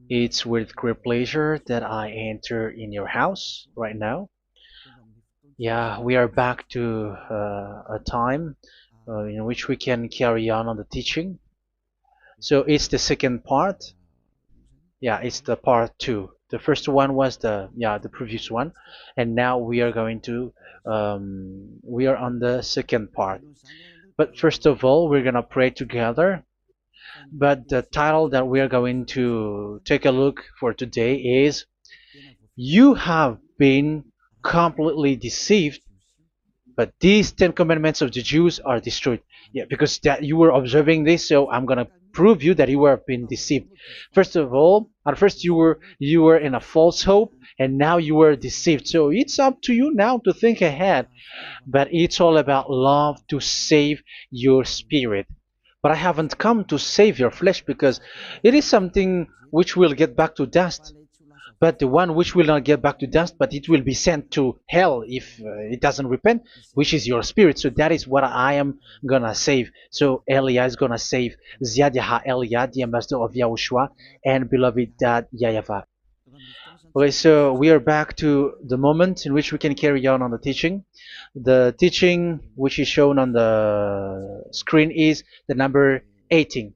It's with great pleasure that I enter in your house right now. Yeah, we are back to a time in which we can carry on the teaching. So it's the second part. Yeah, it's the part two. The first one was the previous one, and now we are going to we are on the second part. But first of all, we're gonna pray together. But the title that we are going to take a look for today is "You have been completely deceived, but these 10 commandments of the Jews are destroyed." Yeah, because that you were observing this, so I'm gonna prove you that you were been deceived. First of all, at first you were in a false hope, and now you were deceived. So it's up to you now to think ahead. But it's all about love to save your spirit. But I haven't come to save your flesh, because it is something which will get back to dust. But the one which will not get back to dust, but it will be sent to hell if it doesn't repent, which is your spirit. So that is what I am gonna save. So Elia is gonna save Ziadiha Elia, the ambassador of Yahushua, and beloved dad YAHVAH. Okay, so we are back to the moment in which we can carry on the teaching. The teaching which is shown on the screen is the number 18.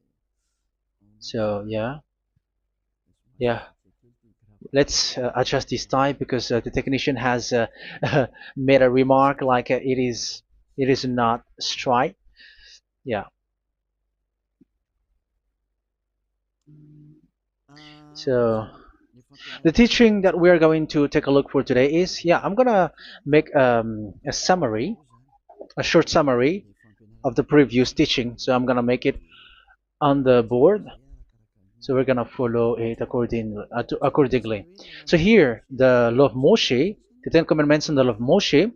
So yeah. Let's adjust this time, because the technician has made a remark like it is not straight. Yeah. So the teaching that we are going to take a look for today is, I'm gonna make a summary, a short summary of the previous teaching. So I'm gonna make it on the board. So we're gonna follow it accordingly. So here, the law of Moshe, the 10 Commandments and the law of Moshe,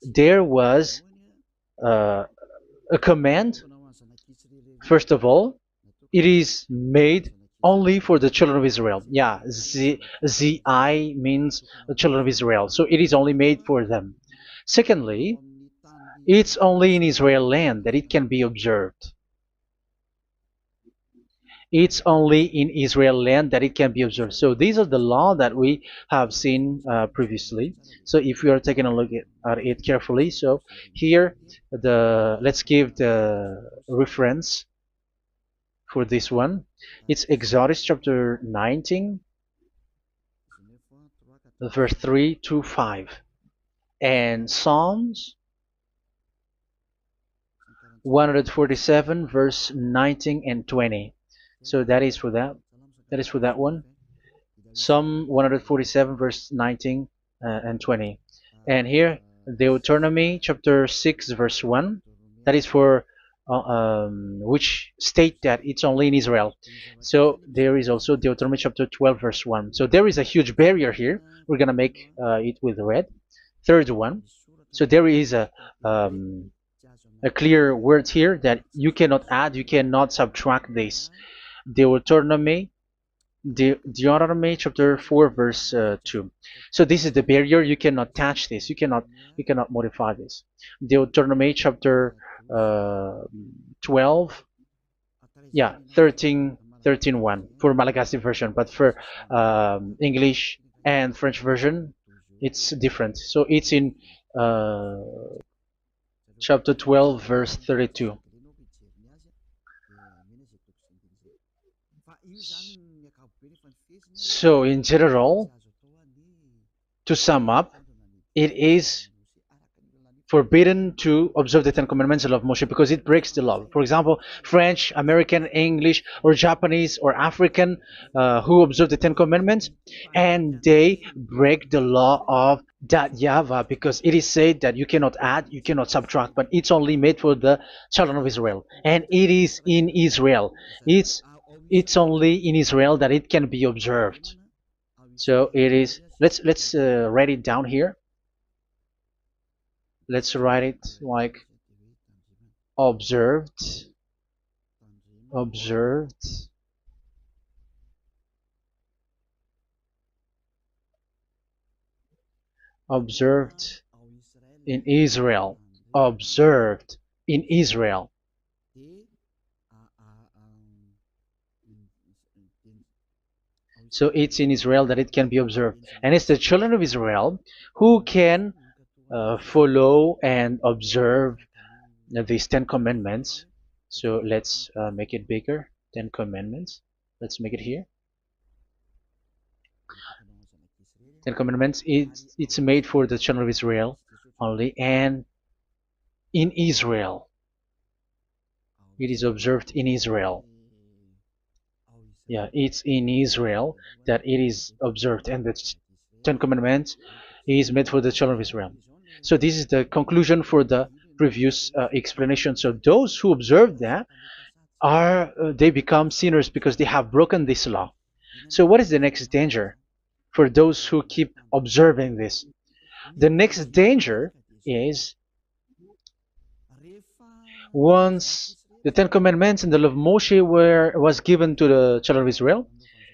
there was uh, a command. First of all, it is made only for the children of Israel. Yeah, Z-I means the children of Israel. So it is only made for them. Secondly, it's only in Israel land that it can be observed. It's only in Israel land that it can be observed. So these are the law that we have seen previously. So if we are taking a look at it carefully, so here let's give the reference for this one. It's Exodus chapter 19, verse 3 to 5, and Psalms 147, verse 19 and 20. So that is for that. That is for that one. Psalm 147, verse 19 and 20. And here, Deuteronomy chapter 6, verse 1. That is for which state that it's only in Israel. So there is also Deuteronomy chapter 12, verse 1. So there is a huge barrier here. We're going to make it with red. Third one. So there is a clear word here that you cannot add, you cannot subtract this. Deuteronomy Deuteronomy chapter 4, verse 2. So this is the barrier. You cannot touch this. You cannot modify this. Deuteronomy chapter 12, 13 1 for Malagasy version, but for English and French version, it's different. So it's in uh, chapter 12, verse 32. So in general, to sum up, it is forbidden to observe the 10 Commandments of Moshe, because it breaks the law. For example, French, American, English, or Japanese, or African who observe the 10 Commandments, and they break the law of that YAHVAH, because it is said that you cannot add, you cannot subtract, but it's only made for the children of Israel, and it is in Israel. It's only in Israel that it can be observed. So it is. Let's write it down here. Let's write it like observed, observed, observed in Israel, observed in Israel. So it's in Israel that it can be observed. And it's the children of Israel who can follow and observe these 10 commandments. So let's make it bigger. 10 commandments. Let's make it here. 10 commandments. It's made for the children of Israel only, and in Israel. It is observed in Israel. Yeah, it's in Israel that it is observed, and the Ten Commandments is made for the children of Israel. So this is the conclusion for the previous explanation. So those who observe that are they become sinners because they have broken this law. So what is the next danger for those who keep observing this? The next danger is once the Ten Commandments and the law of Moshe was given to the children of Israel,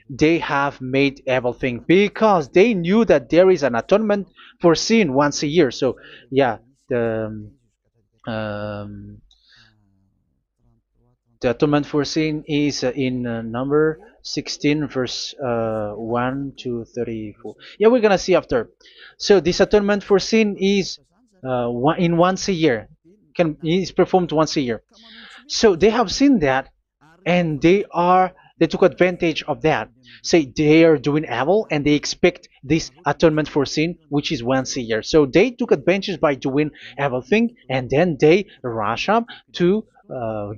they have made everything because they knew that there is an atonement for sin once a year. So yeah, um, the atonement for sin is in number 16 verse 1 to 34. Yeah, we're gonna see after. So this atonement for sin is once a year, is performed once a year. So they have seen that, and they took advantage of that. Say they are doing evil and they expect this atonement for sin, which is once a year. So they took advantage by doing evil thing, and then they rush up to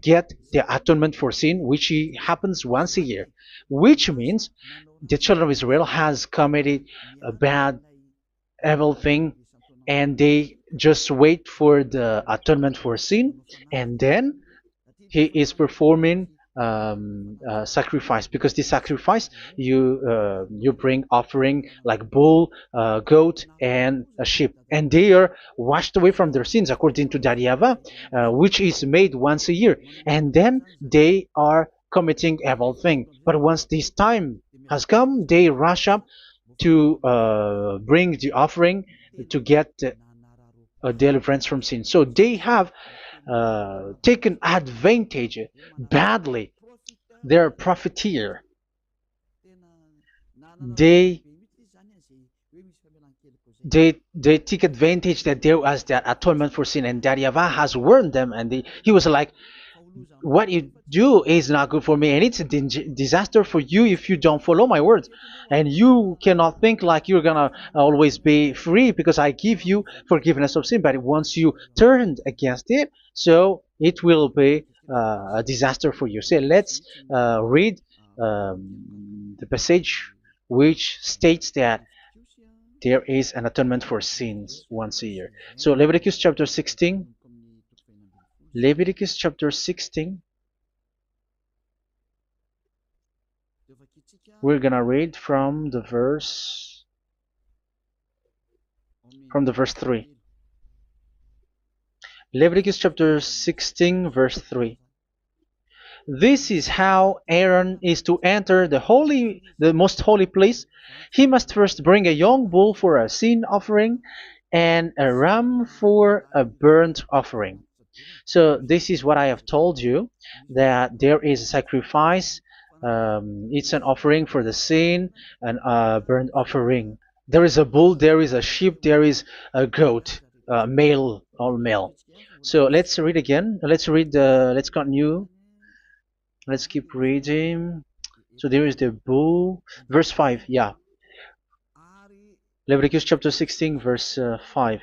get the atonement for sin, which happens once a year, which means the children of Israel has committed a bad evil thing, and they just wait for the atonement for sin, and then he is performing sacrifice, because this sacrifice you bring offering like bull, goat, and a sheep, and they are washed away from their sins according to that YAHVAH, which is made once a year, and then they are committing evil thing. But once this time has come, they rush up to bring the offering to get a deliverance from sin. So they have taken advantage badly. They're a profiteer. They they take advantage that there was that atonement for sin, and that YAHVAH has warned them, and he was like, what you do is not good for me, and it's a disaster for you if you don't follow my words, and you cannot think like you're gonna always be free because I give you forgiveness of sin, but once you turned against it, so it will be a disaster for you. So let's read the passage which states that there is an atonement for sins once a year. So Leviticus chapter 16. Leviticus chapter 16. We're gonna read from the verse 3. Leviticus chapter 16 verse 3. This is how Aaron is to enter the most holy place. He must first bring a young bull for a sin offering and a ram for a burnt offering. So this is what I have told you, that there is a sacrifice. It's an offering for the sin, and a burnt offering. There is a bull, there is a sheep, there is a goat, male, all male. So let's read again. Let's continue. Let's keep reading. So there is the bull, verse 5. Yeah, Leviticus chapter 16, verse 5.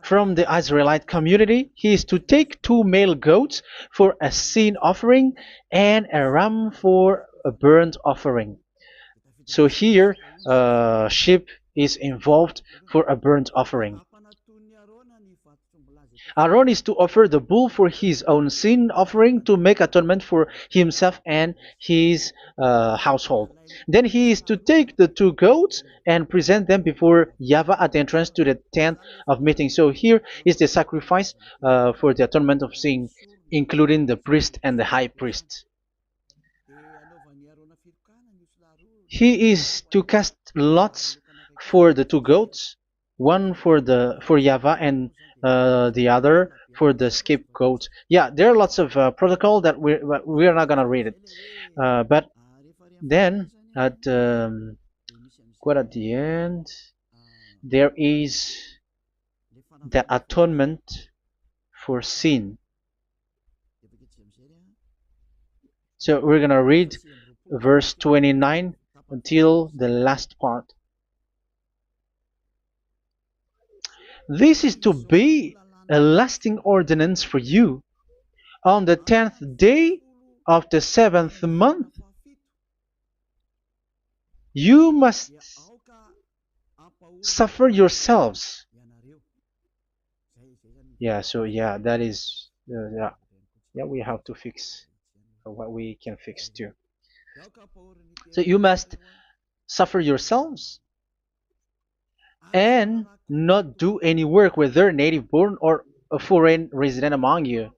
From the Israelite community, he is to take 2 male goats for a sin offering and a ram for a burnt offering. So here, sheep is involved for a burnt offering. Aaron is to offer the bull for his own sin offering to make atonement for himself and his household. Then he is to take the 2 goats and present them before YAHVAH at the entrance to the tent of meeting. So here is the sacrifice for the atonement of sin, including the priest and the high priest. He is to cast lots for the 2 goats, one for YAHVAH and the other for the scapegoat. Yeah, there are lots of protocol that we are not gonna read it, but then at quite at the end, there is the atonement for sin. So we're gonna read verse 29 until the last part. This is to be a lasting ordinance for you. On the 10th day of the 7th month, you must suffer yourselves. Yeah, so yeah, that is, yeah, we have to fix what we can fix too. So you must suffer yourselves and not do any work, whether native born or a foreign resident among you.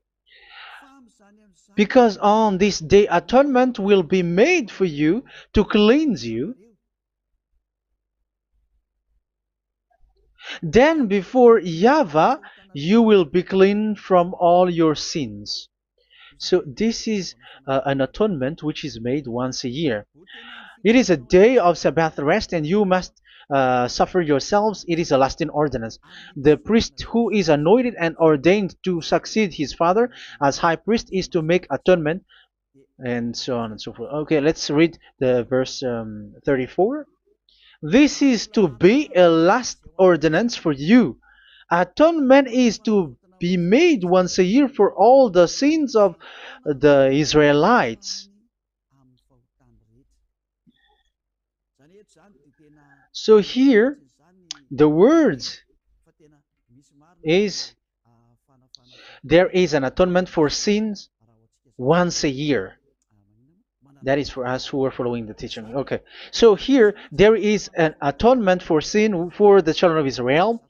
Because on this day atonement will be made for you to cleanse you. Then before YAHVAH you will be clean from all your sins. So this is an atonement which is made once a year. It is a day of Sabbath rest, and you must suffer yourselves. It is a lasting ordinance. The priest who is anointed and ordained to succeed his father as high priest is to make atonement, and so on and so forth. Okay, let's read the verse 34. This is to be a last ordinance for you. Atonement is to be made once a year for all the sins of the Israelites. So here, the words is there is an atonement for sins once a year. That is for us who are following the teaching. Okay, so here there is an atonement for sin for the children of Israel,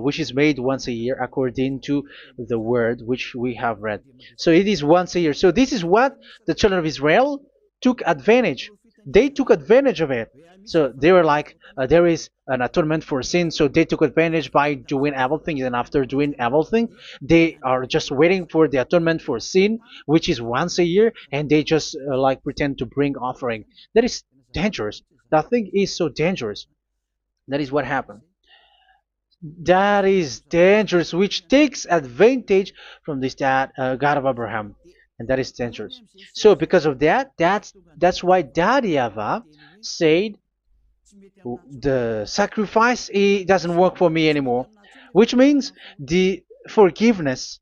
which is made once a year according to the word which we have read. So it is once a year. So this is what the children of Israel took advantage. They took advantage of it. So they were like, there is an atonement for sin. So they took advantage by doing everything, and after doing everything, they are just waiting for the atonement for sin, which is once a year, and they just like pretend to bring offering. That is dangerous. That thing is so dangerous. That is what happened. That is dangerous, which takes advantage from this God of Abraham, and that is dangerous. So because of that, that's why Daddy Ava said the sacrifice it doesn't work for me anymore, which means the forgiveness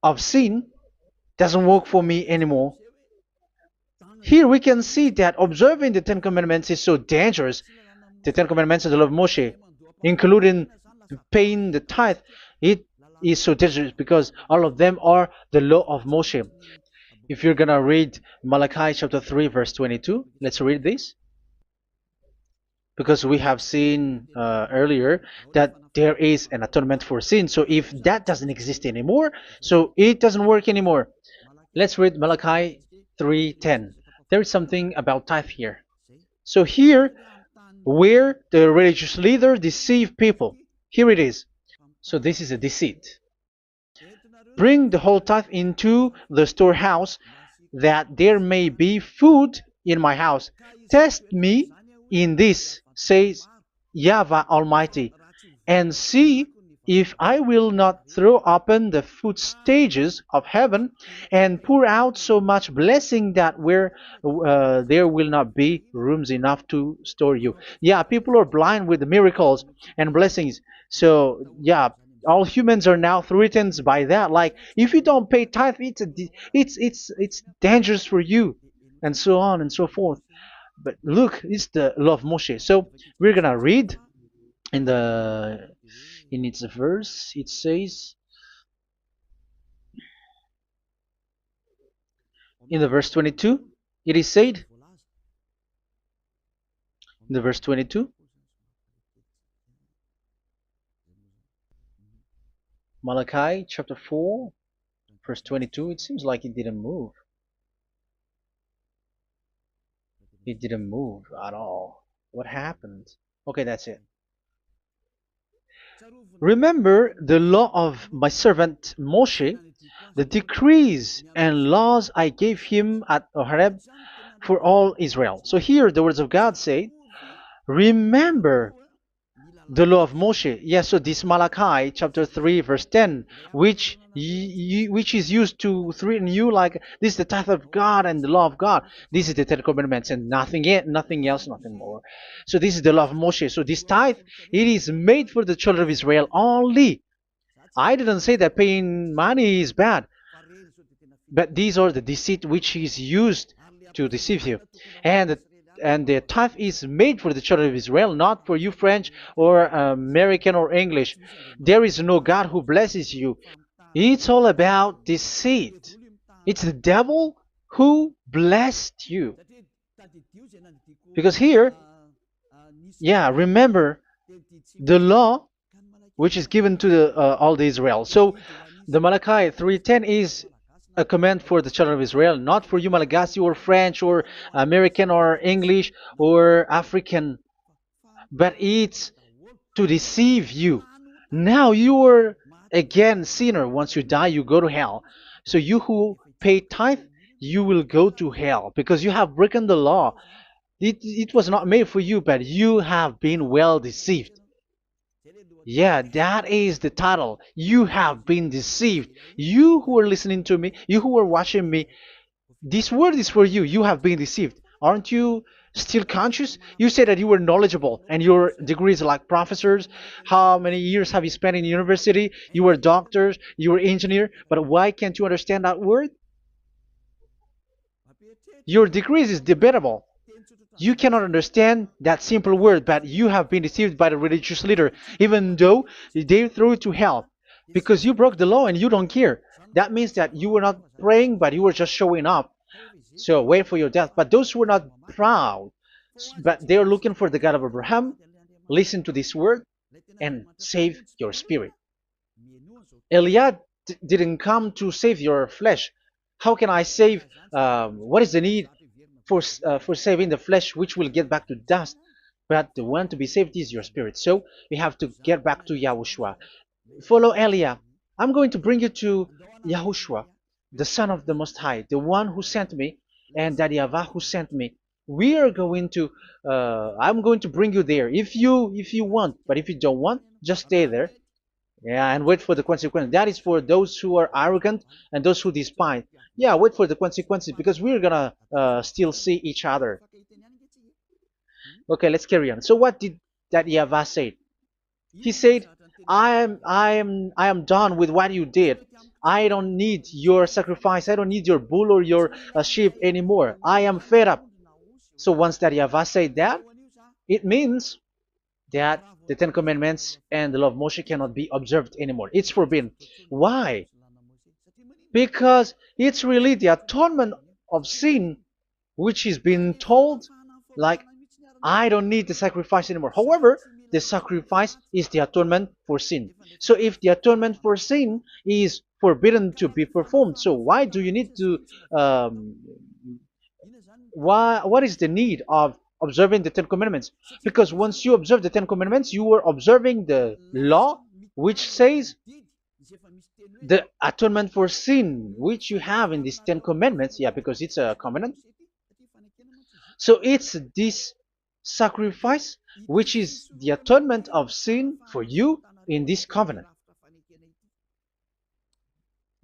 of sin doesn't work for me anymore. Here we can see that observing the Ten Commandments is so dangerous. The Ten Commandments of the law of Moshe, including paying the tithe, it is so dangerous because all of them are the law of Moshe. If you're gonna read Malachi chapter 3 verse 22, let's read this. Because we have seen earlier that there is an atonement for sin. So if that doesn't exist anymore, so it doesn't work anymore. Let's read Malachi 3:10. There is something about tithe here. So here, where the religious leader deceive people, here it is. So this is a deceit. Bring the whole tithe into the storehouse, that there may be food in my house. Test me in this, says YAHVAH Almighty, and see if I will not throw open the food stages of heaven and pour out so much blessing that where there will not be rooms enough to store you. Yeah, people are blind with the miracles and blessings. So yeah, all humans are now threatened by that. Like if you don't pay tithe, it's dangerous for you, and so on and so forth. But look, it's the law of Moshe. So we're gonna read in the in its verse. It says in the verse 22. It is said in the verse 22. Malachi chapter 4, verse 22. It seems like it didn't move. It didn't move at all. What happened? Okay, that's it. Remember the law of my servant Moshe, the decrees and laws I gave him at Horeb for all Israel. So here the words of God say, remember the law of Moshe. Yes, so this Malachi chapter 3 verse 10, which is used to threaten you like this is the tithe of God and the law of God. This is the Ten Commandments and nothing else, nothing more. So this is the law of Moshe. So this tithe, it is made for the children of Israel only. I didn't say that paying money is bad, but these are the deceit which is used to deceive you. And and the tithe is made for the children of Israel, not for you French or American or English. There is no God who blesses you. It's all about deceit. It's the devil who blessed you. Because here, yeah, remember the law which is given to all the Israel. So the Malachi 3:10 is a command for the children of Israel, not for you Malagasy or French or American or English or African, but it's to deceive you. Now you are again sinner. Once you die, you go to hell. So you who pay tithe, you will go to hell because you have broken the law. It was not made for you, but you have been well deceived. Yeah, that is the title. You have been deceived. You who are listening to me, you who are watching me, this word is for you. You have been deceived. Aren't you still conscious? You say that you were knowledgeable and your degrees like professors. How many years have you spent in university? You were doctors, you were engineer, but why can't you understand that word? Your degrees is debatable. You cannot understand that simple word, but you have been deceived by the religious leader, even though they threw you to hell because you broke the law and you don't care. That means that you were not praying, but you were just showing up. So wait for your death. But those who are not proud, but they are looking for the God of Abraham, listen to this word and save your spirit. Eliah didn't come to save your flesh. How can I save? What is the need for saving the flesh, which will get back to dust? But the one to be saved is your spirit. So we have to get back to YAHOSHUAH. Follow Eliah. I'm going to bring you to YAHOSHUAH, the Son of the Most High, the one who sent me, and that YAHVAH who sent me. We are going to. I'm going to bring you there if you want, but if you don't want, just stay there. Yeah, and wait for the consequences. That is for those who are arrogant and those who despise. Yeah, wait for the consequences because we're gonna still see each other. Okay, let's carry on. So what did that YAHVAH say? He said, I am done with what you did. I don't need your sacrifice. I don't need your bull or your sheep anymore. I am fed up. So once that YAHVAH said that, it means that the Ten Commandments and the law of Moshe cannot be observed anymore. It's forbidden. Why? Because it's really the atonement of sin which is being told, like, I don't need the sacrifice anymore. However, the sacrifice is the atonement for sin. So if the atonement for sin is forbidden to be performed, so why do you need to what is the need of observing the Ten Commandments? Because once you observe the Ten Commandments, you are observing the law which says the atonement for sin which you have in these Ten Commandments. Yeah, because it's a covenant. So it's this sacrifice which is the atonement of sin for you in this covenant.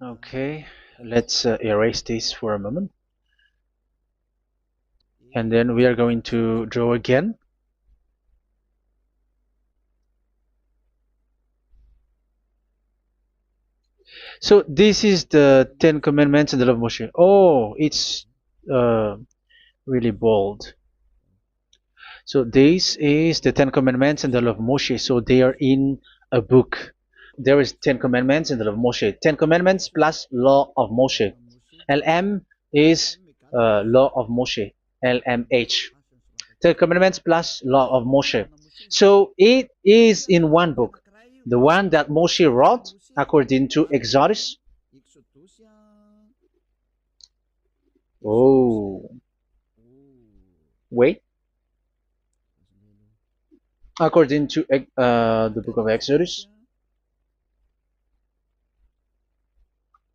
Okay, let's erase this for a moment. And then we are going to draw again. So this is the Ten Commandments and the law of Moshe. Oh, it's really bold. So this is the Ten Commandments and the law of Moshe. So they are in a book. There is Ten Commandments and the law of Moshe. Ten Commandments plus law of Moshe. LM is law of Moshe. LMH. Ten Commandments plus law of Moshe. So it is in one book. The one that Moshe wrote according to Exodus. Oh, wait. According to the book of Exodus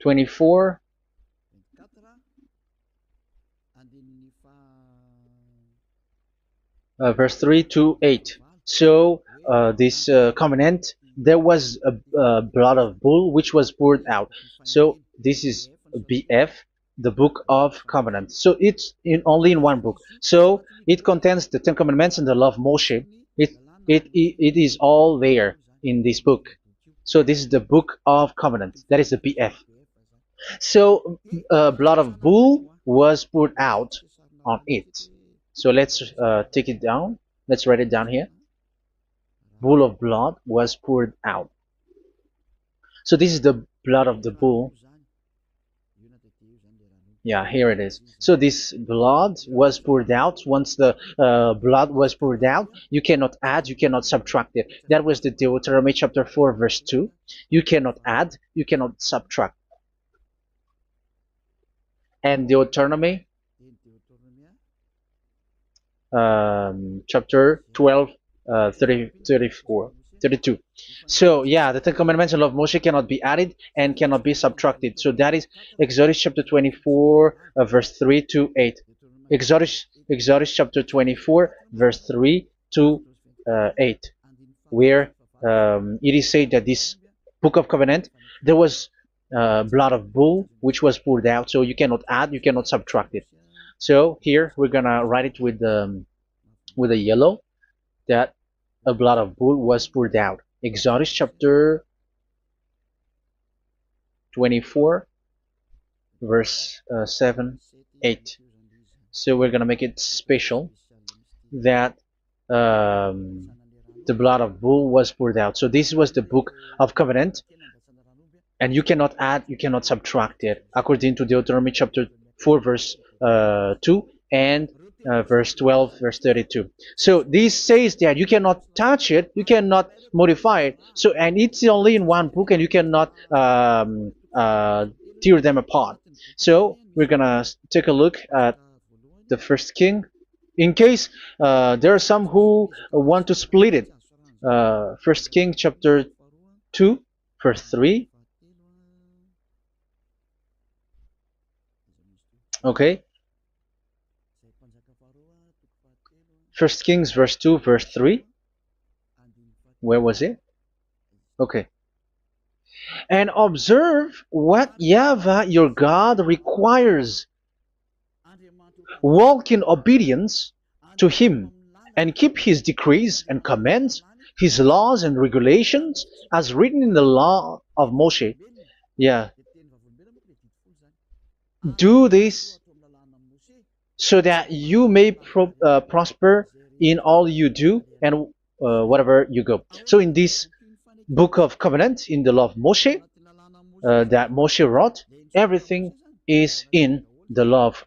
24, verse 3 to 8. So this covenant, there was a blood of bull which was poured out. So this is BF, the book of covenant. So it's only in one book. So it contains the Ten Commandments and the law of Moshe. It is all there in this book. So this is the book of covenant. That is the BF. So blood of bull was poured out on it. So let's take it down. Let's write it down here. Bull of blood was poured out. So this is the blood of the bull. Yeah, here it is. So this blood was poured out. Once the blood was poured out, you cannot add, you cannot subtract it. That was the Deuteronomy chapter 4, verse 2. You cannot add, you cannot subtract. And Deuteronomy chapter 12, 34, 32. So yeah, the Ten Commandments and law of Moshe cannot be added and cannot be subtracted. So that is Exodus chapter 24, verse 3 to 8. Exodus chapter 24, verse 3 to 8, where it is said that this book of covenant, there was blood of bull which was poured out. So you cannot add, you cannot subtract it. So here we're gonna write it with a yellow, that a blood of bull was poured out. Exodus chapter 24, verse 7, 8. So we're gonna make it special that the blood of bull was poured out. So this was the book of covenant, and you cannot add, you cannot subtract it, according to Deuteronomy chapter 4, verse 2 and verse 12, verse 32. So this says that you cannot touch it, you cannot modify it. So, and it's only in one book, and you cannot tear them apart. So we're gonna take a look at the first king, in case there are some who want to split it. First King chapter 2, verse 3. Okay. First Kings verse 2, verse 3. Where was it? Okay. And observe what YAHVAH your God requires. Walk in obedience to him, and keep his decrees and commands, his laws and regulations, as written in the law of Moshe. Yeah. Do this so that you may prosper in all you do and whatever you go. So in this book of covenant, in the law of Moshe, that Moshe wrote, everything is in the law of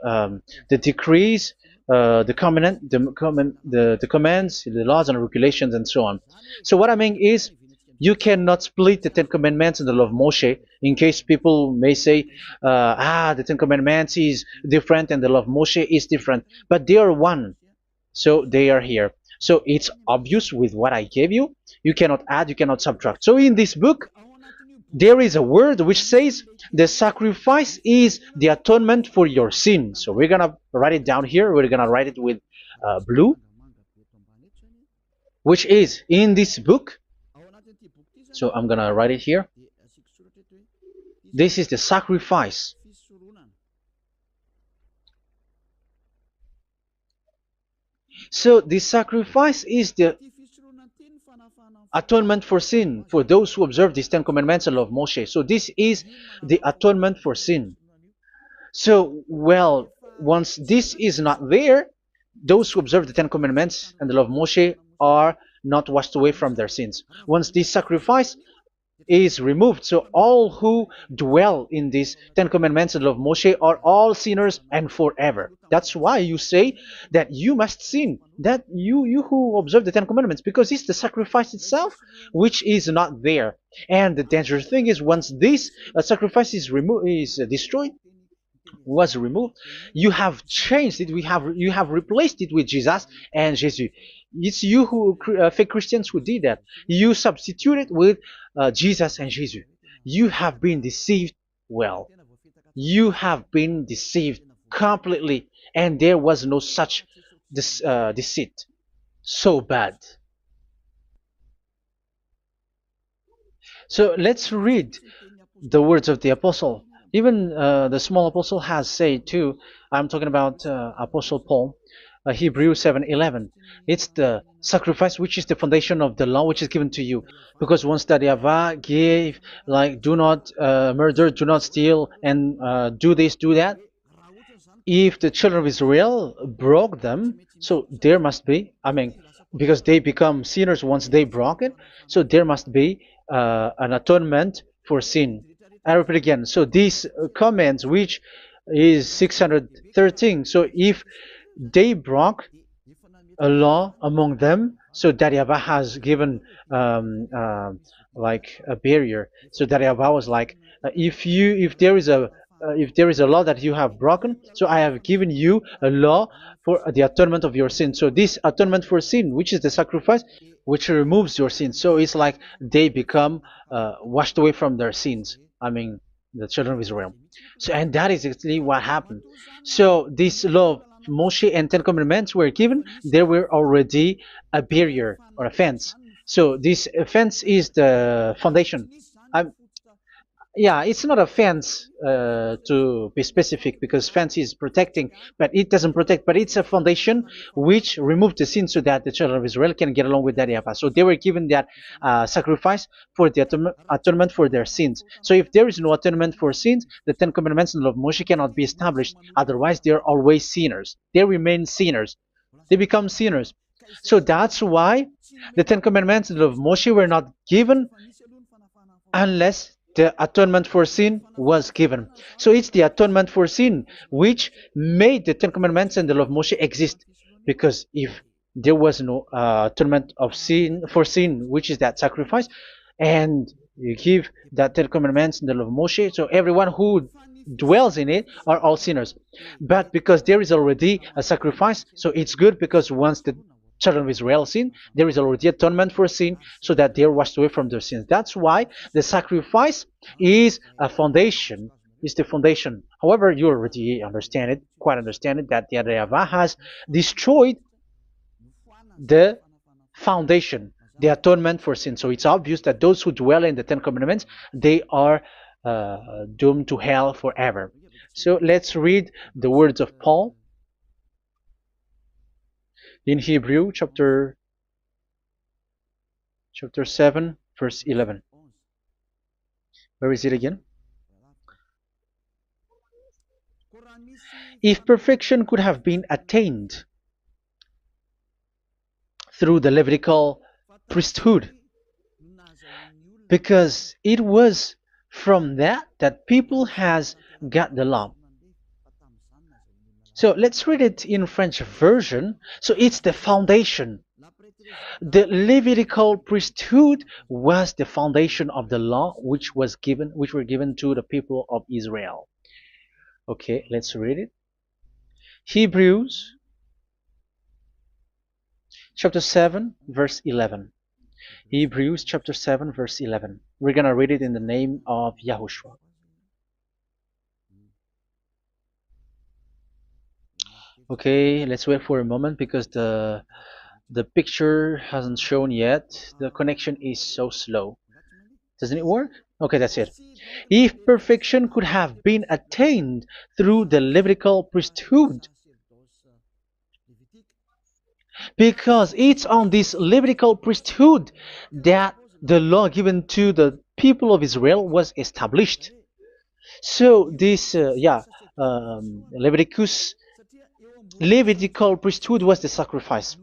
the decrees, the covenant, the commands, the laws and regulations, and so on. So what I mean is, you cannot split the Ten Commandments and the law of Moshe. In case people may say, the Ten Commandments is different and the law of Moshe is different, but they are one. So they are here. So it's obvious with what I gave you. You cannot add, you cannot subtract. So in this book, there is a word which says the sacrifice is the atonement for your sin. So we're gonna write it down here. We're gonna write it with blue, which is in this book. So I'm gonna write it here. This is the sacrifice. So the sacrifice is the atonement for sin for those who observe these Ten Commandments and law of Moshe. So this is the atonement for sin. So, well, once this is not there, those who observe the Ten Commandments and the law of Moshe are not washed away from their sins. Once this sacrifice is removed, so all who dwell in these Ten Commandments and law of Moshe are all sinners and forever. That's why you say that you must sin, that you who observe the Ten Commandments, because it's the sacrifice itself which is not there. And the dangerous thing is, once this sacrifice is destroyed, was removed, you have changed it. You have replaced it with Jesus and Jesus. It's you who fake Christians who did that. You substitute it with Jesus and Jesus. You have been deceived Well, you have been deceived completely, and there was no such deceit. So bad. So let's read the words of the apostle. Even the small apostle has said too. I'm talking about Apostle Paul, Hebrews 7:11. It's the sacrifice which is the foundation of the law which is given to you. Because once that Yahweh gave, like, do not murder, do not steal, and do this, do that, if the children of Israel broke them, so there must be, I mean, because they become sinners once they broke it, so there must be an atonement for sin. I repeat again. So these commands, which is 613, so if they broke a law among them, so that Yahweh has given like a barrier. So that Yahweh was like, if there is a law that you have broken, so I have given you a law for the atonement of your sin. So this atonement for sin, which is the sacrifice, which removes your sins. So it's like they become washed away from their sins. I mean, the children of Israel. So, and that is exactly what happened. So this law of Moshe and Ten Commandments were given. There were already a barrier or a fence. So this fence is the foundation. I'm, yeah, it's not a fence to be specific, because fence is protecting, but it doesn't protect. But it's a foundation which removed the sin so that the children of Israel can get along with that Yahweh. So they were given that sacrifice for the atonement for their sins. So if there is no atonement for sins, the Ten Commandments and the law of Moshe cannot be established. Otherwise, they are always sinners. They remain sinners. They become sinners. So that's why the Ten Commandments and the law of Moshe were not given unless the atonement for sin was given. So it's the atonement for sin which made the Ten Commandments and the law of Moshe exist. Because if there was no atonement of sin for sin, which is that sacrifice, and you give that Ten Commandments and the law of Moshe, so everyone who dwells in it are all sinners. But because there is already a sacrifice, so it's good, because once the children of Israel sin, there is already atonement for sin, so that they are washed away from their sins. That's why the sacrifice is a foundation, is the foundation. However, you already understand it, quite understand it, that the Yahweh has destroyed the foundation, the atonement for sin. So it's obvious that those who dwell in the Ten Commandments, they are doomed to hell forever. So let's read the words of Paul in Hebrew chapter 7 verse 11. Where is it again? If perfection could have been attained through the Levitical priesthood, because it was from that people has got the law. So let's read it in French version. So it's the foundation. The Levitical priesthood was the foundation of the law which were given to the people of Israel. Okay, let's read it. Hebrews chapter 7 verse 11. Hebrews chapter 7 verse 11. We're going to read it in the name of YAHOSHUAH. Okay, let's wait for a moment, because the picture hasn't shown yet. The connection is so slow. Doesn't it work? Okay, that's it. If perfection could have been attained through the Levitical priesthood, because it's on this Levitical priesthood that the law given to the people of Israel was established. So this, Levitical priesthood was the sacrifice,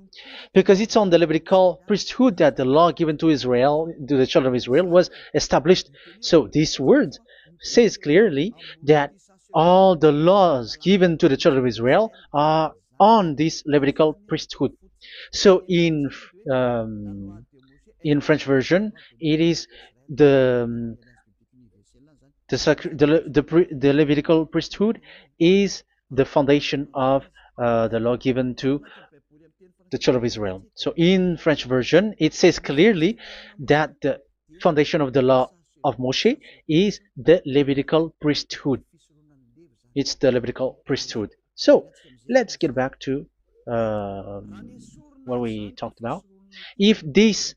because it's on the Levitical priesthood that the law given to Israel, to the children of Israel, was established. So this word says clearly that all the laws given to the children of Israel are on this Levitical priesthood. So in French version, it is the Levitical priesthood is the foundation of the law given to the children of Israel. So in French version, it says clearly that the foundation of the law of Moshe is the Levitical priesthood. It's the Levitical priesthood. So let's get back to what we talked about. If this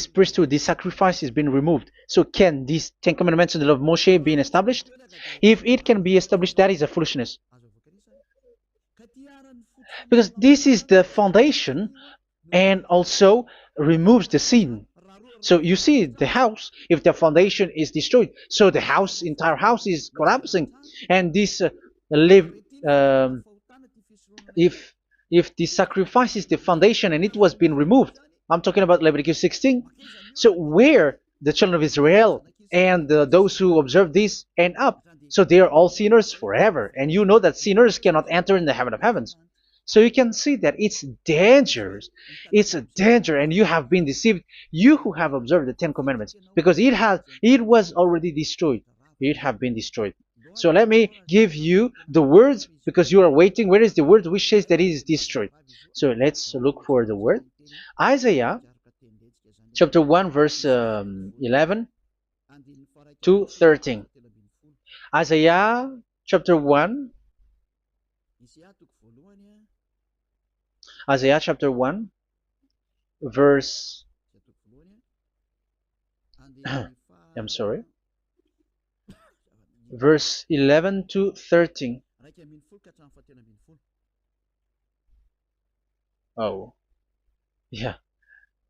priesthood, this sacrifice is being removed, so can these Ten Commandments and the law of Moshe be established? If it can be established, that is a foolishness. Because this is the foundation and also removes the sin. So you see the house, if the foundation is destroyed, so the house, entire house is collapsing. And this live, um, if this sacrifice is the foundation and it was being removed, I'm talking about Leviticus 16. So where the children of Israel and those who observe this end up, so they are all sinners forever. And you know that sinners cannot enter in the heaven of heavens. So you can see that it's dangerous. It's a danger, and you have been deceived. You who have observed the Ten Commandments, because it was already destroyed. It have been destroyed. So let me give you the words, because you are waiting. Where is the word which says that it is destroyed? So let's look for the word. Isaiah chapter 1 verse 11 to 13. Isaiah chapter 1. Isaiah chapter 1 verse I'm sorry, verse 11 to 13. Oh, yeah.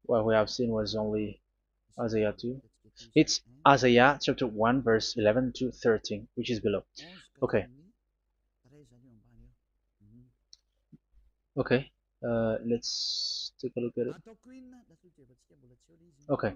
What we have seen was only Isaiah 2. It's Isaiah chapter 1 verse 11 to 13, which is below. Okay. Okay. Let's take a look at it. Okay.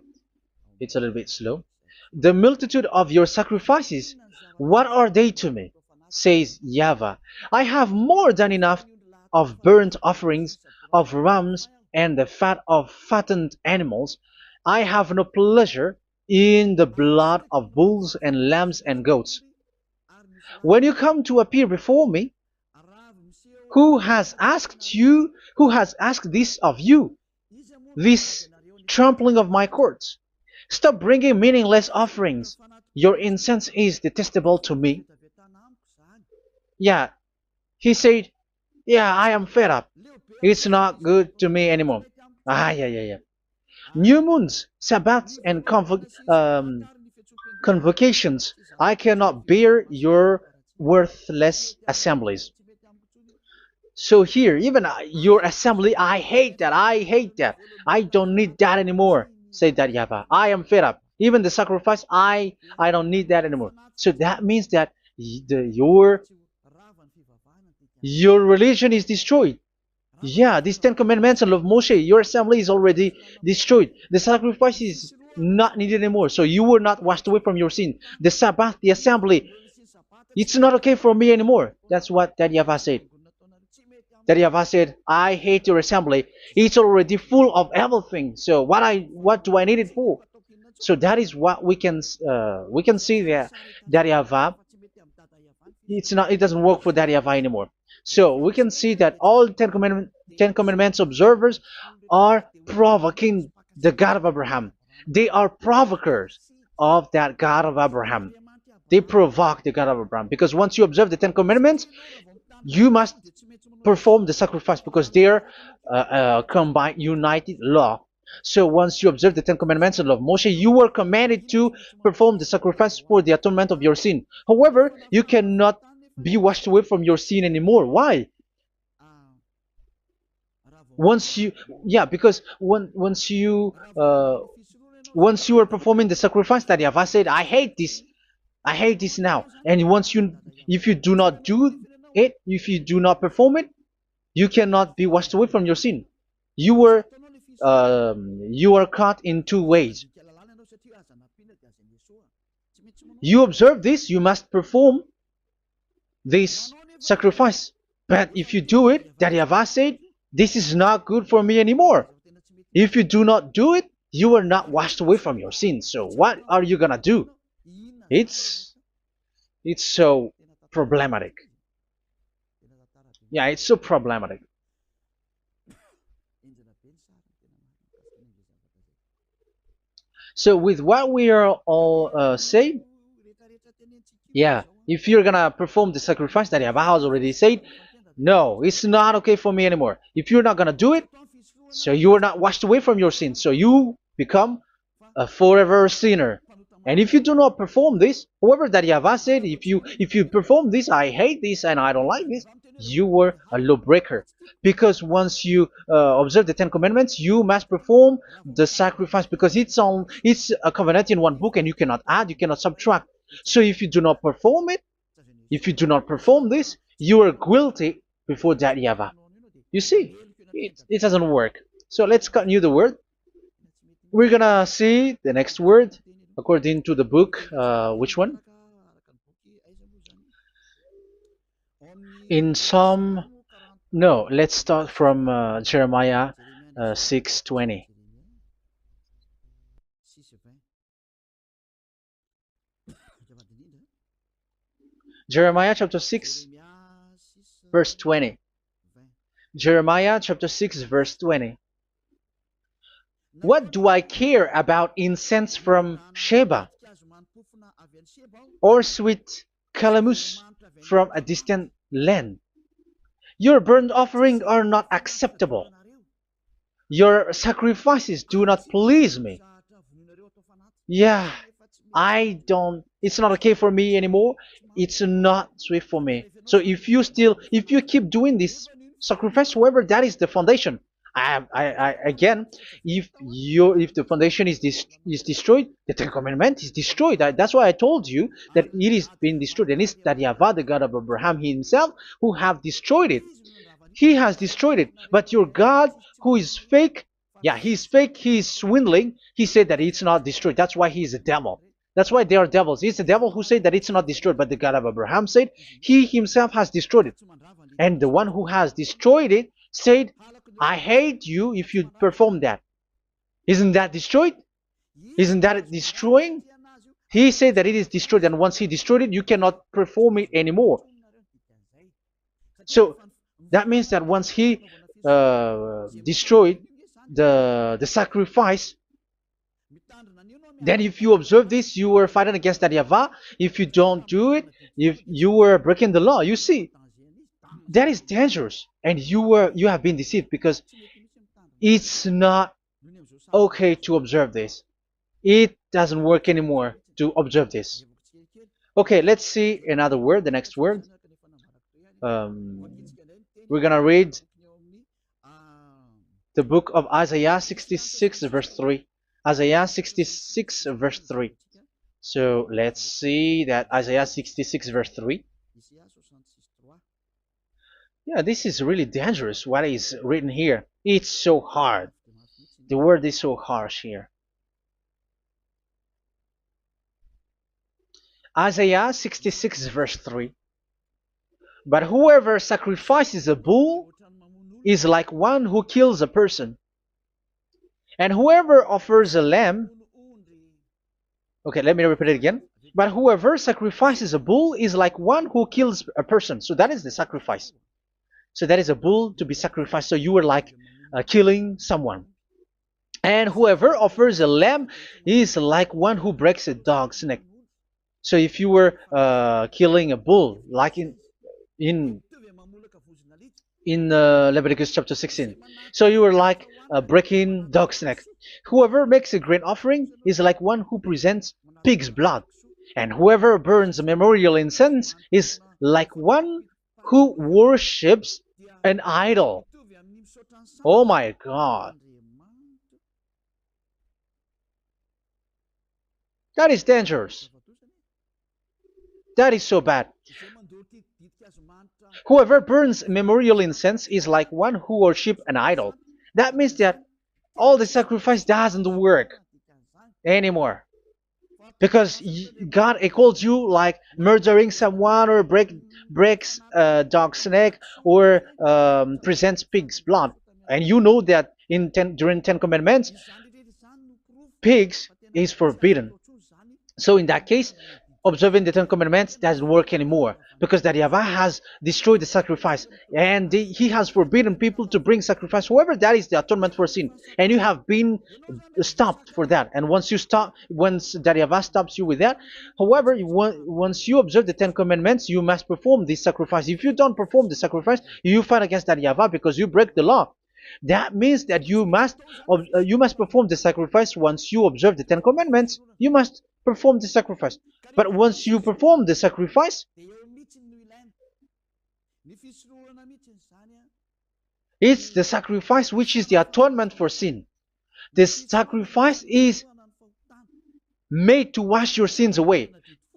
It's a little bit slow. The multitude of your sacrifices, what are they to me? Says YAHVAH. I have more than enough of burnt offerings, of rams, and the fat of fattened animals. I have no pleasure in the blood of bulls and lambs and goats. When you come to appear before me, who has asked this of you, this trampling of my courts? Stop bringing meaningless offerings. Your incense is detestable to me. Yeah, he said, yeah, I am fed up. It's not good to me anymore. Yeah. New moons, Sabbaths, and convocations. I cannot bear your worthless assemblies. So here, even your assembly, I hate that. I hate that. I don't need that anymore. Say that, YAHVAH. I am fed up. Even the sacrifice, I don't need that anymore. So that means that your religion is destroyed. Yeah, these Ten Commandments and of Moshe, your assembly is already destroyed. The sacrifice is not needed anymore. So you were not washed away from your sin. The Sabbath, the assembly, it's not okay for me anymore. That's what that YAHVAH said. That YAHVAH said, I hate your assembly. It's already full of everything. So what do I need it for? So that is what we can see there. That YAHVAH, it doesn't work for that YAHVAH anymore. So we can see that all Ten Commandments observers are provoking the God of Abraham. They are provokers of that God of Abraham. They provoke the God of Abraham, because once you observe the Ten Commandments, you must perform the sacrifice, because they are combined, united law. So once you observe the Ten Commandments and law of Moshe, you were commanded to perform the sacrifice for the atonement of your sin. However, you cannot be washed away from your sin anymore. Why? Because once you are performing the sacrifice, that YAHVAH said, I hate this now. And if you do not do it, if you do not perform it, you cannot be washed away from your sin. You are caught in two ways. You observe this, you must perform this sacrifice. But if you do it, that YAHVAH said, this is not good for me anymore. If you do not do it, you are not washed away from your sins. So what are you gonna do? It's so problematic. Yeah, it's so problematic. So with what we are all saying, yeah, if you're gonna perform the sacrifice that Yahweh has already said, no, it's not okay for me anymore. If you're not gonna do it, so you are not washed away from your sins, so you become a forever sinner. And if you do not perform this, whoever that Yahweh said, if you perform this, I hate this and I don't like this, you were a lawbreaker. Because once you observe the Ten Commandments, you must perform the sacrifice because it's a covenant in one book and you cannot add, you cannot subtract. So if you do not perform it, if you do not perform this, you are guilty before that Yahweh. You see, it doesn't work. So let's continue the word. We're gonna see the next word according to the book. Which one? In Psalm. No, let's start from Jeremiah 6:20. Jeremiah chapter 6, verse 20. Jeremiah chapter 6, verse 20. What do I care about incense from Sheba, or sweet calamus from a distant land? Your burnt offerings are not acceptable. Your sacrifices do not please me. Yeah, it's not okay for me anymore. It's not sweet for me. So if you keep doing this sacrifice, however, that is the foundation. Again, if the foundation is destroyed, the Ten Commandment is destroyed. That's why I told you that it is being destroyed, and it's that Yahweh, the God of Abraham himself, who have destroyed it. He has destroyed it. But your God, who is fake, yeah, he's fake, he's swindling. He said that it's not destroyed. That's why he's a devil. That's why they are devils. It's the devil who said that it's not destroyed, but the God of Abraham said he himself has destroyed it. And the one who has destroyed it said, I hate you if you perform that. Isn't that destroyed? Isn't that destroying? He said that it is destroyed, and once he destroyed it, you cannot perform it anymore. So that means that once he destroyed the sacrifice, then if you observe this, you were fighting against that Yahweh. If you don't do it, if you were breaking the law, you see, that is dangerous, and you have been deceived because it's not okay to observe this. It doesn't work anymore to observe this. Okay, let's see another word, the next word. We're gonna read the book of Isaiah 66 verse 3. Isaiah 66 verse 3. So let's see that Isaiah 66 verse 3. Yeah, this is really dangerous what is written here. It's so hard. The word is so harsh here. Isaiah 66 verse 3. But whoever sacrifices a bull is like one who kills a person. And whoever offers a lamb, okay, let me repeat it again. But whoever sacrifices a bull is like one who kills a person. So that is the sacrifice. So that is a bull to be sacrificed. So you were like killing someone. And whoever offers a lamb is like one who breaks a dog's neck. So if you were killing a bull, like in Leviticus chapter 16, so you were like breaking dog's neck. Whoever makes a grain offering is like one who presents pig's blood, and whoever burns a memorial incense is like one who worships an idol. Oh my God. That is dangerous. That is so bad. Whoever burns memorial incense is like one who worships an idol. That means that all the sacrifice doesn't work anymore. Because God calls you like murdering someone or breaks a dog's neck or presents pig's blood. And you know that during Ten Commandments, pigs is forbidden. So in that case, observing the Ten Commandments doesn't work anymore because that Yahweh has destroyed the sacrifice and he has forbidden people to bring sacrifice. However, that is the atonement for sin, and you have been stopped for that. And once you stop, once that Yahweh stops you with that, however, once you observe the Ten Commandments, you must perform this sacrifice. If you don't perform the sacrifice, you fight against that Yahweh because you break the law. That means that you must perform the sacrifice. Once you observe the Ten Commandments, you must perform the sacrifice. But once you perform the sacrifice, it's the sacrifice which is the atonement for sin. This sacrifice is made to wash your sins away.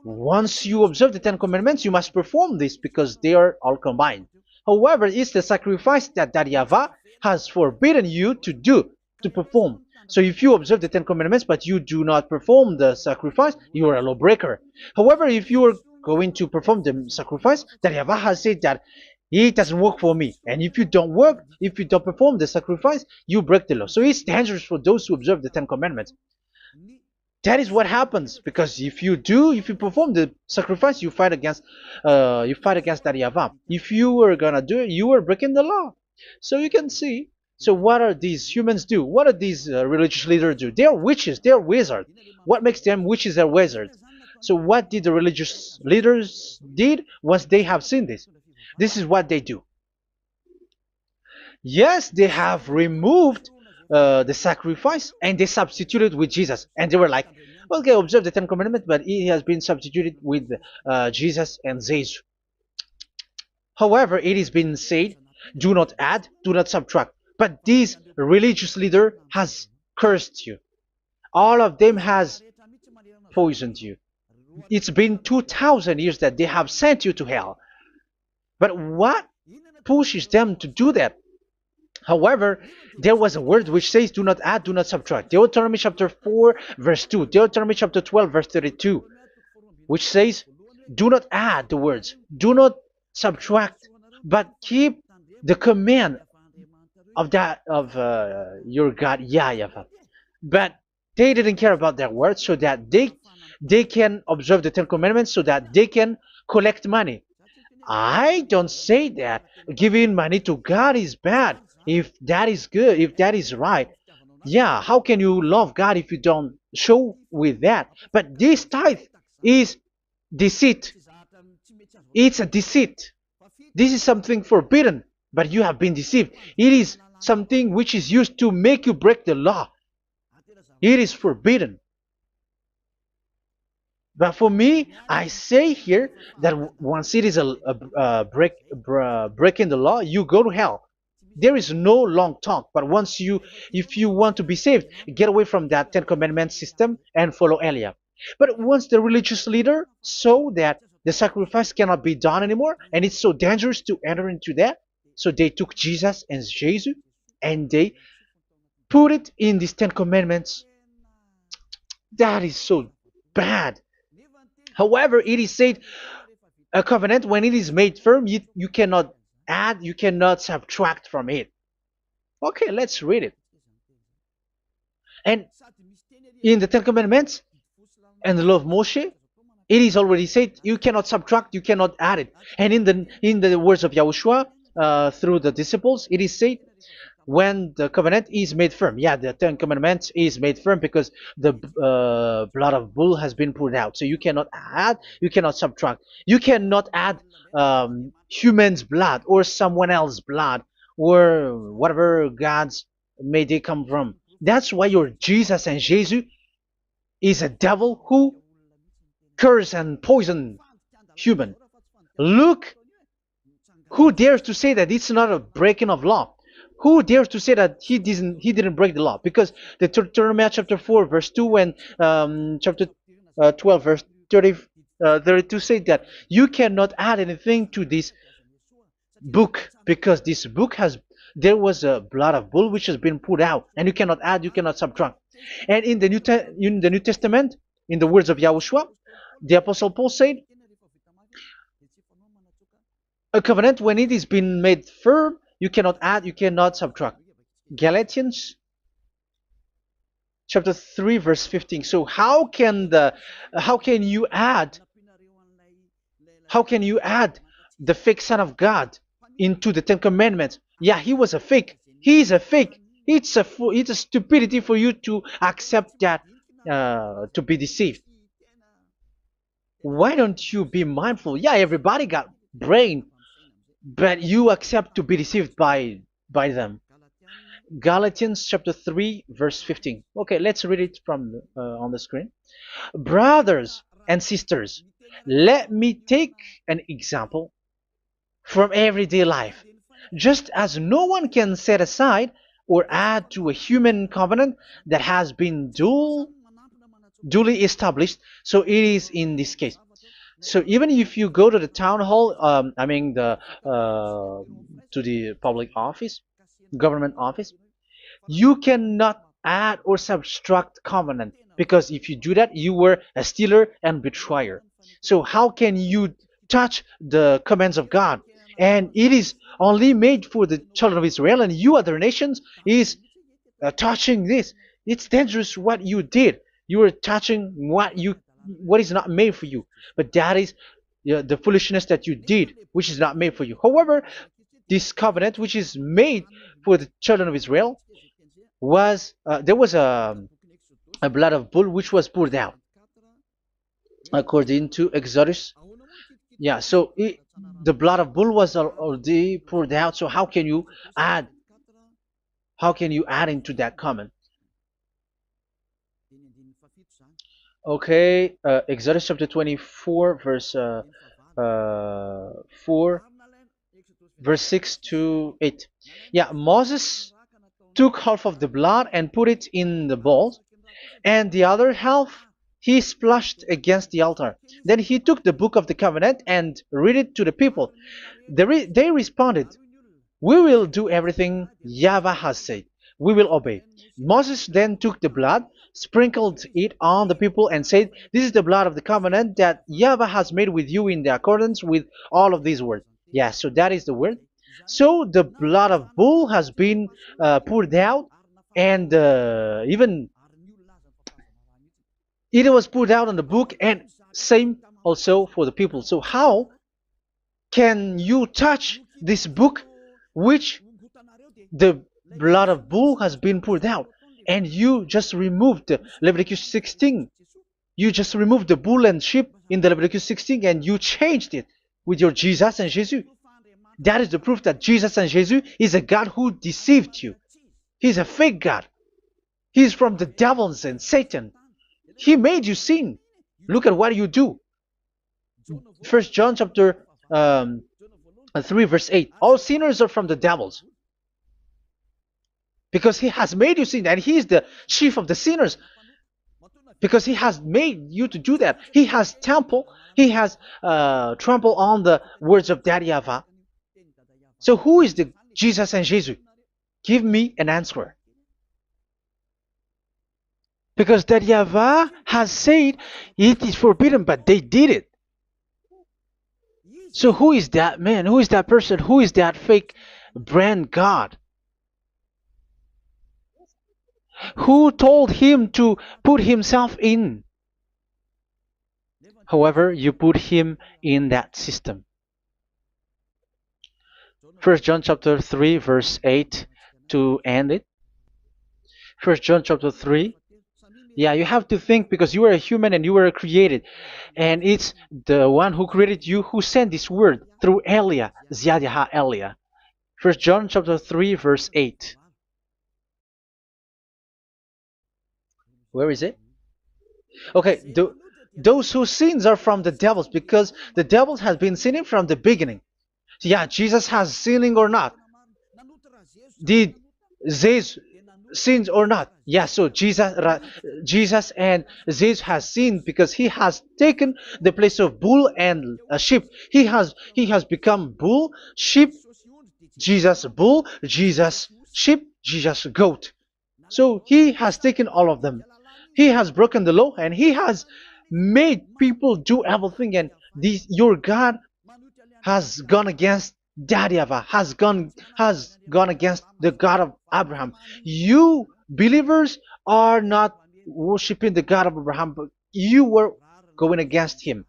Once you observe the Ten Commandments, you must perform this because they are all combined. However, it's the sacrifice that Yahweh has forbidden you to do, to perform. So if you observe the Ten Commandments but you do not perform the sacrifice, you are a lawbreaker. However, if you are going to perform the sacrifice, that Yahweh has said that it doesn't work for me. And if you don't perform the sacrifice, you break the law. So it's dangerous for those who observe the Ten Commandments. That is what happens, because if you perform the sacrifice, you fight against that Yahweh. If you are gonna do it, you are breaking the law. So you can see. So what are these humans do? What are these religious leaders do? They are witches. They are wizards. What makes them witches and wizards? So what did the religious leaders did once they have seen this? This is what they do. Yes, they have removed the sacrifice and they substituted with Jesus. And they were like, okay, observe the Ten Commandments, but it has been substituted with Jesus and Jesus. However, it has been said, do not add, do not subtract. But this religious leader has cursed you. All of them has poisoned you. It's been 2,000 years that they have sent you to hell. But what pushes them to do that? However, there was a word which says, do not add, do not subtract. Deuteronomy chapter 4, verse 2. Deuteronomy chapter 12, verse 32. Which says, do not add the words. Do not subtract. But keep the command of your God, YAHVAH. But they didn't care about their words, so that they can observe the Ten Commandments, so that they can collect money. I don't say that giving money to God is bad. If that is good, if that is right, yeah, how can you love God if you don't show with that? But this tithe is deceit. It's a deceit. This is something forbidden, but you have been deceived. It is something which is used to make you break the law. It is forbidden. But for me, I say here that once it is breaking the law, you go to hell. There is no long talk. But if you want to be saved, get away from that Ten Commandments system and follow Eliah. But once the religious leader saw that the sacrifice cannot be done anymore, and it's so dangerous to enter into that, so they took Jesus and Jesus and they put it in these Ten Commandments. That is so bad. However, it is said a covenant, when it is made firm, you cannot add, you cannot subtract from it. Okay, let's read it. And in the Ten Commandments and the law of Moshe, it is already said you cannot subtract, you cannot add it. And in the words of YAHOSHUAH through the disciples, it is said when the covenant is made firm. Yeah, the Ten Commandments is made firm because the blood of bull has been poured out. So you cannot add, you cannot subtract. You cannot add human's blood or someone else's blood or whatever gods may they come from. That's why your Jesus and Jesus is a devil who curse and poison human. Look, who dares to say that it's not a breaking of law? Who dares to say that he didn't break the law? Because the Deuteronomy chapter 4 verse 2 and chapter 12 verse 32 say that you cannot add anything to this book, because this book there was a blood of bull which has been poured out, and you cannot add, you cannot subtract. And in the New Testament, in the words of YAHOSHUAH, the Apostle Paul said, a covenant, when it is been made firm, you cannot add, you cannot subtract. Galatians chapter 3 verse 15. So how can you add How can you add the fake Son of God into the Ten Commandments? Yeah, he was a fake. He is a fake. It's a stupidity for you to accept that, to be deceived. Why don't you be mindful? Yeah, everybody got brain, but you accept to be deceived by them. Galatians chapter 3 verse 15. Okay, let's read it from on the screen. Brothers and sisters, let me take an example from everyday life. Just as no one can set aside or add to a human covenant that has been duly established, so it is in this case. So even if you go to the town hall, I mean to the public office, government office, you cannot add or subtract covenant, because if you do that, you were a stealer and betrayer. So how can you touch the commands of God? And it is only made for the children of Israel, and you other nations is touching this. It's dangerous what you did. You are touching what is not made for you. But that is the foolishness that you did, which is not made for you. However, this covenant, which is made for the children of Israel, was there was a blood of bull which was poured out according to Exodus. Yeah, so the blood of bull was already poured out. So add how can you add into that comment? Okay, Exodus chapter 24, verse 4, verse 6 to 8. Yeah, Moses took half of the blood and put it in the bowl, and the other half he splashed against the altar. Then he took the book of the covenant and read it to the people. They responded, "We will do everything YAHVAH has said. We will obey." Moses then took the blood, sprinkled it on the people, and said, "This is the blood of the covenant that YAHVAH has made with you in the accordance with all of these words." Yeah, so that is the word. So the blood of bull has been poured out, and even it was poured out on the book, and same also for the people. So how can you touch this book which the blood of bull has been poured out, and you just removed Leviticus 16? You just removed the bull and sheep in the Leviticus 16, and you changed it with your Jesus and Jesus. That is the proof that Jesus and Jesus is a God who deceived you. He's a fake God. He's from the devils and Satan. He made you sin. Look at what you do. First John chapter 3 verse 8. All sinners are from the devils, because he has made you sin, and he is the chief of the sinners, because he has made you to do that. He has trampled on the words of Daddy YAHVAH. So who is the Jesus and Jesus? Give me an answer. Because Daddy YAHVAH has said it is forbidden, but they did it. So who is that man? Who is that person? Who is that fake brand God? Who told him to put himself in? However, you put him in that system. First John chapter 3 verse 8 to end it. First John chapter 3. Yeah, you have to think, because you are a human and you were created. And it's the one who created you who sent this word through Elia, Ziadiha Elia. First John chapter 3 verse 8. Where is it? Okay, those whose sins are from the devils, because the devils has been sinning from the beginning. Yeah, Jesus has sinning or not? Did Jesus sins or not? Yeah, so Jesus and Jesus has sinned, because he has taken the place of bull and sheep. He has become bull, sheep, Jesus bull, Jesus sheep, Jesus goat. So he has taken all of them. He has broken the law, and he has made people do everything. And your God has gone against Daddy YAHVAH, has gone against the God of Abraham. You believers are not worshiping the God of Abraham, but you were going against him.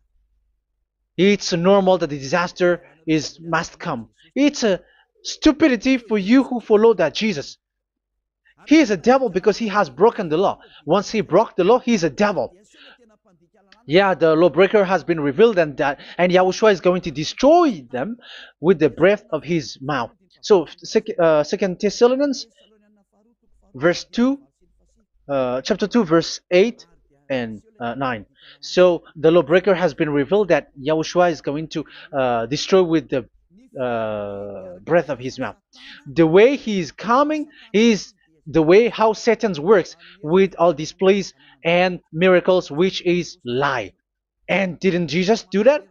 It's normal that the disaster is must come. It's a stupidity for you who follow that Jesus. He is a devil because he has broken the law. Once he broke the law, he is a devil. Yeah, the lawbreaker has been revealed, and Yahushua is going to destroy them with the breath of his mouth. So, Second Thessalonians, verse 2, chapter 2, verse 8 and 9. So the lawbreaker has been revealed that Yahushua is going to destroy with the breath of his mouth. The way he is coming is the way how Satan works with all displays and miracles, which is lie. And didn't Jesus do that?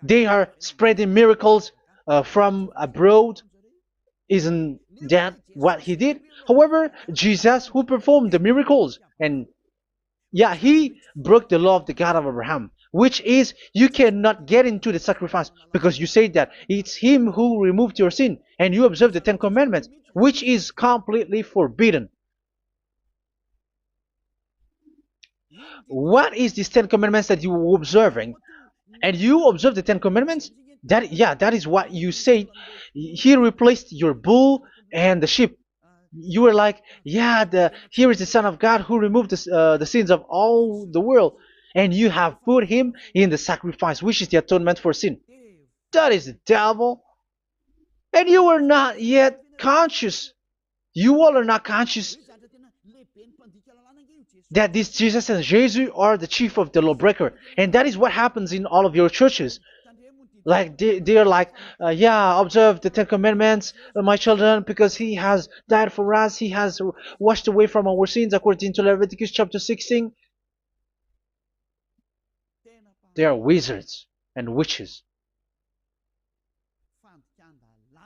They are spreading miracles from abroad. Isn't that what he did? However, Jesus, who performed the miracles, and yeah, he broke the law of the God of Abraham, which is you cannot get into the sacrifice because you say that it's him who removed your sin, and you observe the Ten Commandments, which is completely forbidden. What is these Ten Commandments that you were observing? And you observe the Ten Commandments? That is what you said. He replaced your bull and the sheep. You were like, yeah, here is the Son of God who removed the sins of all the world, and you have put him in the sacrifice, which is the atonement for sin. That is the devil. And you are not yet conscious. You all are not conscious that this Jesus and Jesus are the chief of the lawbreaker. And that is what happens in all of your churches. Like they're like, yeah, observe the Ten Commandments, my children, because he has died for us. He has washed away from our sins according to Leviticus chapter 16. They are wizards and witches.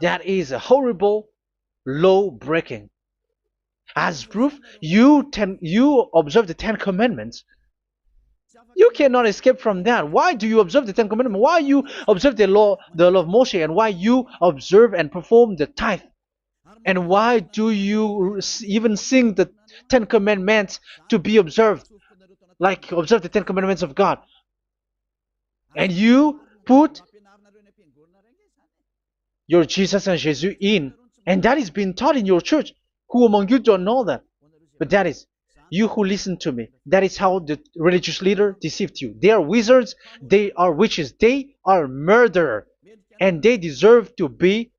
That is a horrible law breaking. As proof, you observe the Ten Commandments. You cannot escape from that. Why do you observe the Ten Commandments? Why you observe the law of Moshe, and why you observe and perform the tithe? And why do you even sing the Ten Commandments to be observed? Like observe the Ten Commandments of God. And you put your Jesus and Jesus in. And that is being taught in your church. Who among you don't know that? But that is you who listen to me. That is how the religious leader deceived you. They are wizards. They are witches. They are murderers. And they deserve to be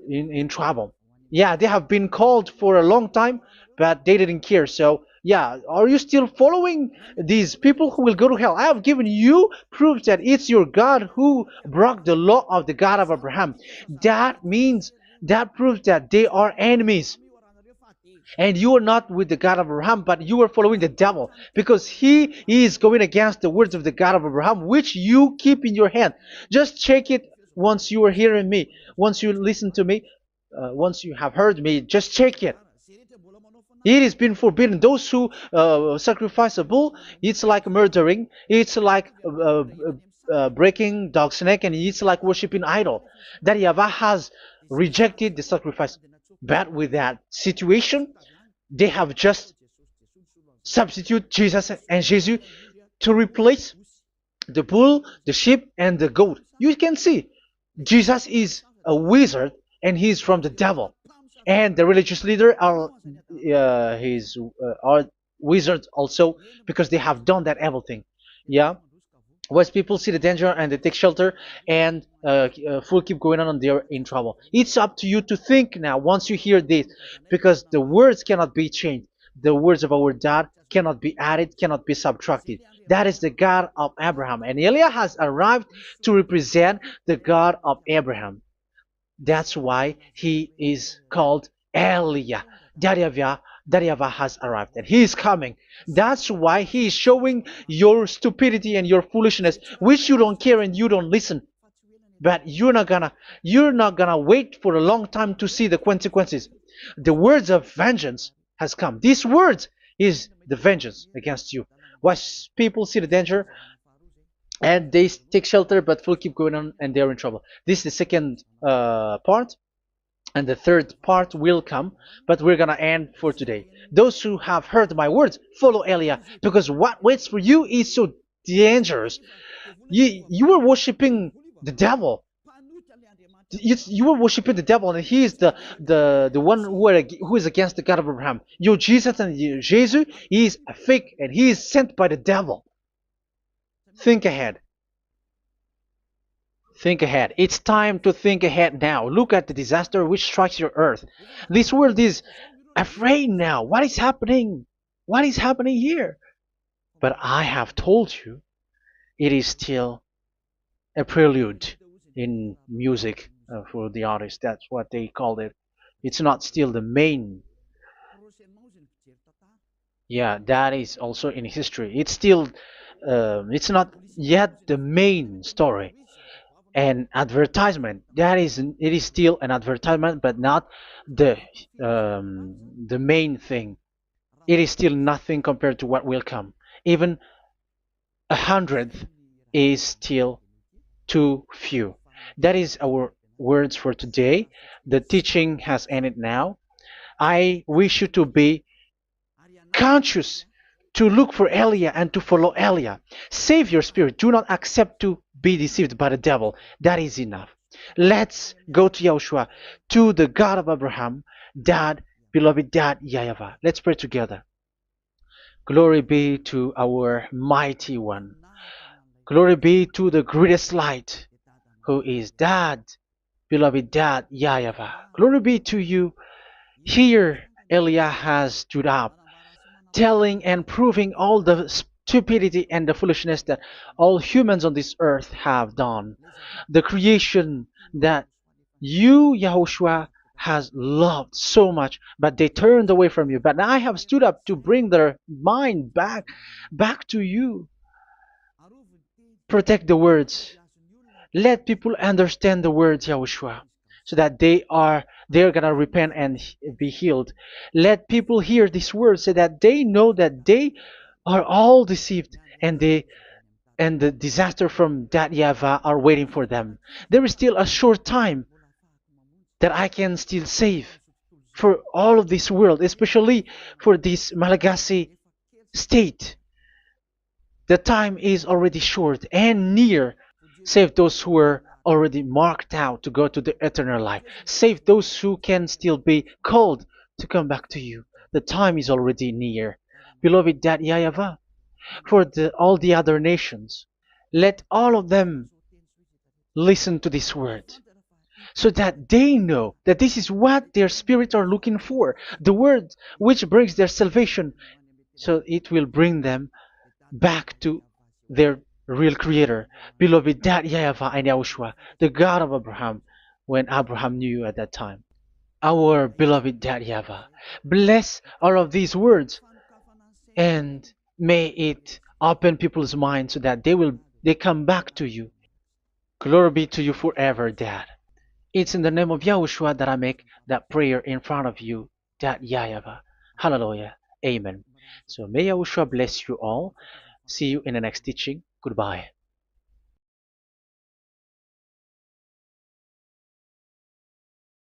in trouble. Yeah, they have been called for a long time, but they didn't care. So, yeah, are you still following these people who will go to hell? I have given you proof that it's your God who broke the law of the God of Abraham. That means, that proves that they are enemies. And you are not with the God of Abraham, but you are following the devil, because he is going against the words of the God of Abraham, which you keep in your hand. Just check it once you are hearing me, once you listen to me, once you have heard me, just check it. It has been forbidden. Those who sacrifice a bull, it's like murdering, it's like breaking dog's neck, and it's like worshiping idol. That YAHVAH has rejected the sacrifice. But with that situation, they have just substitute Jesus and Jesus to replace the bull, the sheep, and the goat. You can see Jesus is a wizard, and he's from the devil. And the religious leader are are wizards also, because they have done that evil thing. Yeah. Once people see the danger and they take shelter, and full keep going on, and they're in trouble. It's up to you to think now once you hear this, because the words cannot be changed. The words of our God cannot be added, cannot be subtracted. That is the God of Abraham, and Eliah has arrived to represent the God of Abraham. That's why he is called Eliah. Yahyavah has arrived, and he is coming. That's why he is showing your stupidity and your foolishness, which you don't care and you don't listen. But you're not gonna wait for a long time to see the consequences. The words of vengeance has come. These words is the vengeance against you. Once people see the danger, and they take shelter, but will keep going on, and they're in trouble. This is the second part, and the third part will come, but we're gonna end for today. Those who have heard my words, follow Eliah, because what waits for you is so dangerous. You were worshiping the devil. You were worshiping the devil, and he is the one who is against the God of Abraham. Your Jesus and your Jesus, he is a fake, and he is sent by the devil. Think ahead. Think ahead. It's time to think ahead now. Look at the disaster which strikes your earth. This world is afraid now. What is happening? What is happening here? But I have told you, it is still a prelude in music for the artist. That's what they called it. It's not still the main. Yeah, that is also in history. It's still, it's not yet the main story. And advertisement, that is, it is still an advertisement, but not the the main thing. It is still nothing compared to what will come. Even a hundredth is still too few. That is our words for today. The teaching has ended now. I wish you to be conscious, to look for Elia and to follow Elia. Save your spirit. Do not accept to be deceived by the devil. That is enough. Let's go to Yahushua, to the God of Abraham, Dad, beloved Dad, YAHVAH. Let's pray together. Glory be to our mighty one. Glory be to the greatest light, who is Dad, beloved Dad, YAHVAH. Glory be to you. Here, Elia has stood up, telling and proving all the stupidity and the foolishness that all humans on this earth have done. The creation that you, Yahushua, has loved so much, but they turned away from you. But I have stood up to bring their mind back to you. Protect the words. Let people understand the words, Yahushua, so that they're gonna repent and be healed. Let people hear these words so that they know that they are all deceived, and the disaster from that YAHVAH are waiting for them. There is still a short time that I can still save for all of this world, especially for this Malagasy state. The time is already short and near. Save those who are already marked out to go to the eternal life. Save those who can still be called to come back to you. The time is already near. Beloved Dad YAHVAH, for all the other nations, let all of them listen to this word, so that they know that this is what their spirits are looking for, the word which brings their salvation, so it will bring them back to their real creator, beloved Dad YAHVAH and Yahushua, the God of Abraham, when Abraham knew you at that time. Our beloved Dad YAHVAH, bless all of these words, and may it open people's minds so that they come back to you. Glory be to you forever, Dad. It's in the name of Yahushua that I make that prayer in front of you, Dad YAHVAH. Hallelujah. Amen. So may Yahushua bless you all. See you in the next teaching. Goodbye.